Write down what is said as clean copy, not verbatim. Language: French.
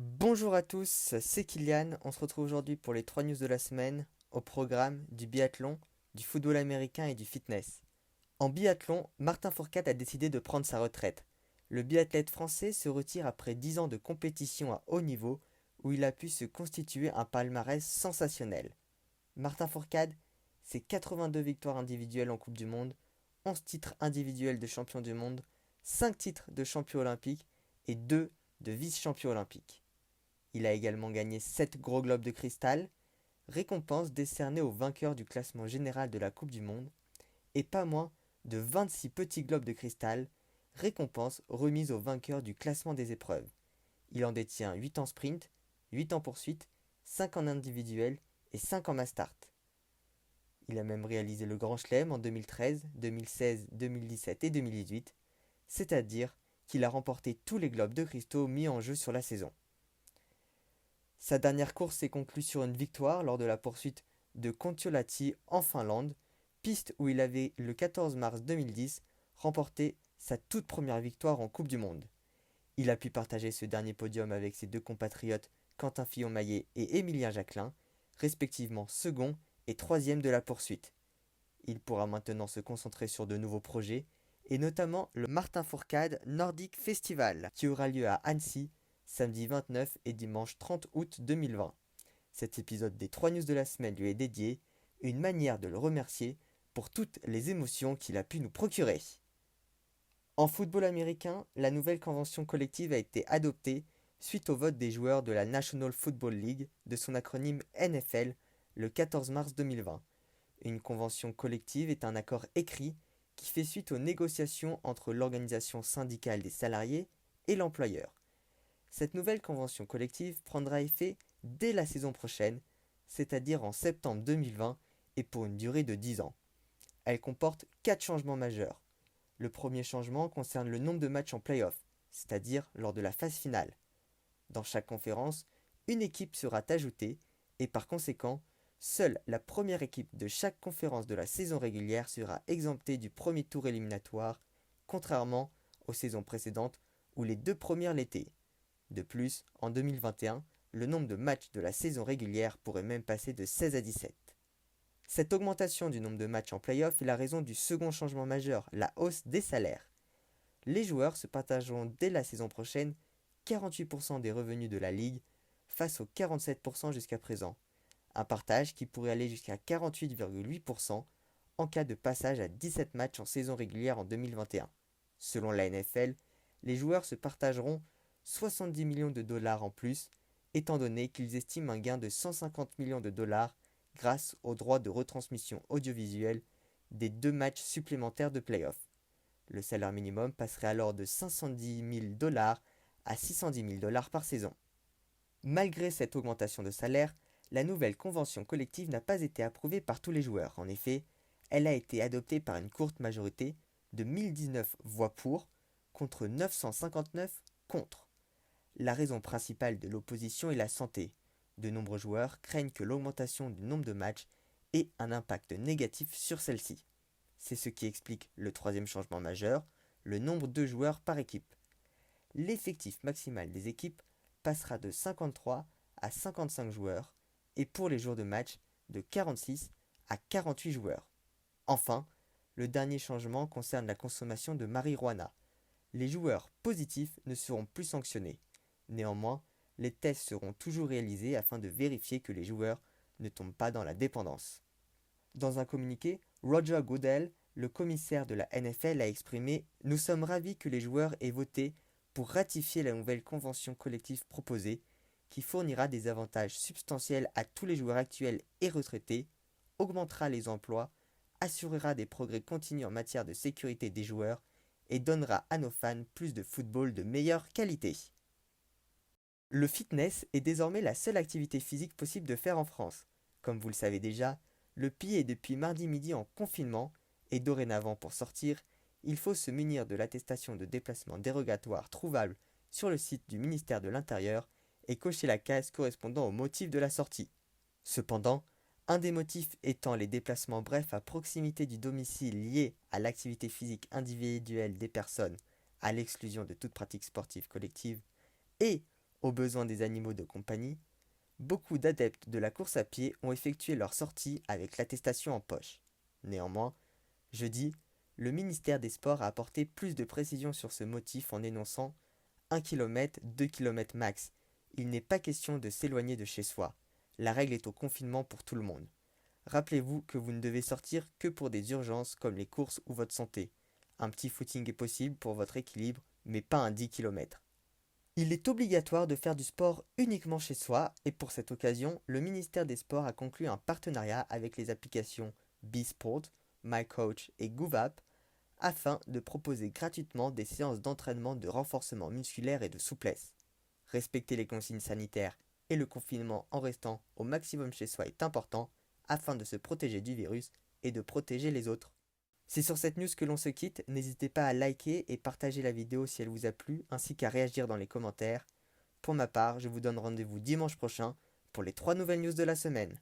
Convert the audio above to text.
Bonjour à tous, c'est Kylian. On se retrouve aujourd'hui pour les 3 news de la semaine, au programme du biathlon, du football américain et du fitness. En biathlon, Martin Fourcade a décidé de prendre sa retraite. Le biathlète français se retire après 10 ans de compétition à haut niveau où il a pu se constituer un palmarès sensationnel. Martin Fourcade, c'est 82 victoires individuelles en Coupe du Monde, 11 titres individuels de champion du monde, 5 titres de champion olympique et 2 de vice-champion olympique. Il a également gagné 7 gros globes de cristal, récompense décernée aux vainqueurs du classement général de la Coupe du Monde, et pas moins de 26 petits globes de cristal, récompense remise aux vainqueurs du classement des épreuves. Il en détient 8 en sprint, 8 en poursuite, 5 en individuel et 5 en mass start. Il a même réalisé le Grand Chelem en 2013, 2016, 2017 et 2018, c'est-à-dire qu'il a remporté tous les globes de cristaux mis en jeu sur la saison. Sa dernière course s'est conclue sur une victoire lors de la poursuite de Kontiolahti en Finlande, piste où il avait, le 14 mars 2010, remporté sa toute première victoire en Coupe du Monde. Il a pu partager ce dernier podium avec ses deux compatriotes Quentin Fillon-Maillet et Émilien Jacquelin, respectivement second et troisième de la poursuite. Il pourra maintenant se concentrer sur de nouveaux projets, et notamment le Martin Fourcade Nordic Festival, qui aura lieu à Annecy, samedi 29 et dimanche 30 août 2020. Cet épisode des 3 news de la semaine lui est dédié, une manière de le remercier pour toutes les émotions qu'il a pu nous procurer. En football américain, la nouvelle convention collective a été adoptée suite au vote des joueurs de la National Football League, de son acronyme NFL, le 14 mars 2020. Une convention collective est un accord écrit qui fait suite aux négociations entre l'organisation syndicale des salariés et l'employeur. Cette nouvelle convention collective prendra effet dès la saison prochaine, c'est-à-dire en septembre 2020 et pour une durée de 10 ans. Elle comporte 4 changements majeurs. Le premier changement concerne le nombre de matchs en play-off, c'est-à-dire lors de la phase finale. Dans chaque conférence, une équipe sera ajoutée et par conséquent, seule la première équipe de chaque conférence de la saison régulière sera exemptée du premier tour éliminatoire, contrairement aux saisons précédentes où les deux premières l'étaient. De plus, en 2021, le nombre de matchs de la saison régulière pourrait même passer de 16 à 17. Cette augmentation du nombre de matchs en play-off est la raison du second changement majeur, la hausse des salaires. Les joueurs se partageront dès la saison prochaine 48% des revenus de la ligue face aux 47% jusqu'à présent, un partage qui pourrait aller jusqu'à 48,8% en cas de passage à 17 matchs en saison régulière en 2021. Selon la NFL, les joueurs se partageront 70 millions de dollars en plus, étant donné qu'ils estiment un gain de 150 millions de dollars grâce aux droits de retransmission audiovisuelle des deux matchs supplémentaires de play-off. Le salaire minimum passerait alors de 510 000 dollars à 610 000 dollars par saison. Malgré cette augmentation de salaire, la nouvelle convention collective n'a pas été approuvée par tous les joueurs. En effet, elle a été adoptée par une courte majorité de 1019 voix pour contre 959 contre. La raison principale de l'opposition est la santé. De nombreux joueurs craignent que l'augmentation du nombre de matchs ait un impact négatif sur celle-ci. C'est ce qui explique le troisième changement majeur, le nombre de joueurs par équipe. L'effectif maximal des équipes passera de 53 à 55 joueurs et pour les jours de match de 46 à 48 joueurs. Enfin, le dernier changement concerne la consommation de marijuana. Les joueurs positifs ne seront plus sanctionnés. Néanmoins, les tests seront toujours réalisés afin de vérifier que les joueurs ne tombent pas dans la dépendance. Dans un communiqué, Roger Goodell, le commissaire de la NFL, a exprimé « Nous sommes ravis que les joueurs aient voté pour ratifier la nouvelle convention collective proposée, qui fournira des avantages substantiels à tous les joueurs actuels et retraités, augmentera les emplois, assurera des progrès continus en matière de sécurité des joueurs et donnera à nos fans plus de football de meilleure qualité. » Le fitness est désormais la seule activité physique possible de faire en France. Comme vous le savez déjà, le PI est depuis mardi midi en confinement et dorénavant pour sortir, il faut se munir de l'attestation de déplacement dérogatoire trouvable sur le site du ministère de l'Intérieur et cocher la case correspondant au motif de la sortie. Cependant, un des motifs étant les déplacements brefs à proximité du domicile liés à l'activité physique individuelle des personnes, à l'exclusion de toute pratique sportive collective, et aux besoins des animaux de compagnie, beaucoup d'adeptes de la course à pied ont effectué leur sortie avec l'attestation en poche. Néanmoins, jeudi, le ministère des Sports a apporté plus de précision sur ce motif en énonçant 1 km, 2 km max. Il n'est pas question de s'éloigner de chez soi. La règle est au confinement pour tout le monde. Rappelez-vous que vous ne devez sortir que pour des urgences comme les courses ou votre santé. Un petit footing est possible pour votre équilibre, mais pas un 10 km. Il est obligatoire de faire du sport uniquement chez soi et pour cette occasion, le ministère des Sports a conclu un partenariat avec les applications B-Sport, MyCoach et GoVap afin de proposer gratuitement des séances d'entraînement de renforcement musculaire et de souplesse. Respecter les consignes sanitaires et le confinement en restant au maximum chez soi est important afin de se protéger du virus et de protéger les autres. C'est sur cette news que l'on se quitte, n'hésitez pas à liker et partager la vidéo si elle vous a plu, ainsi qu'à réagir dans les commentaires. Pour ma part, je vous donne rendez-vous dimanche prochain pour les 3 nouvelles news de la semaine.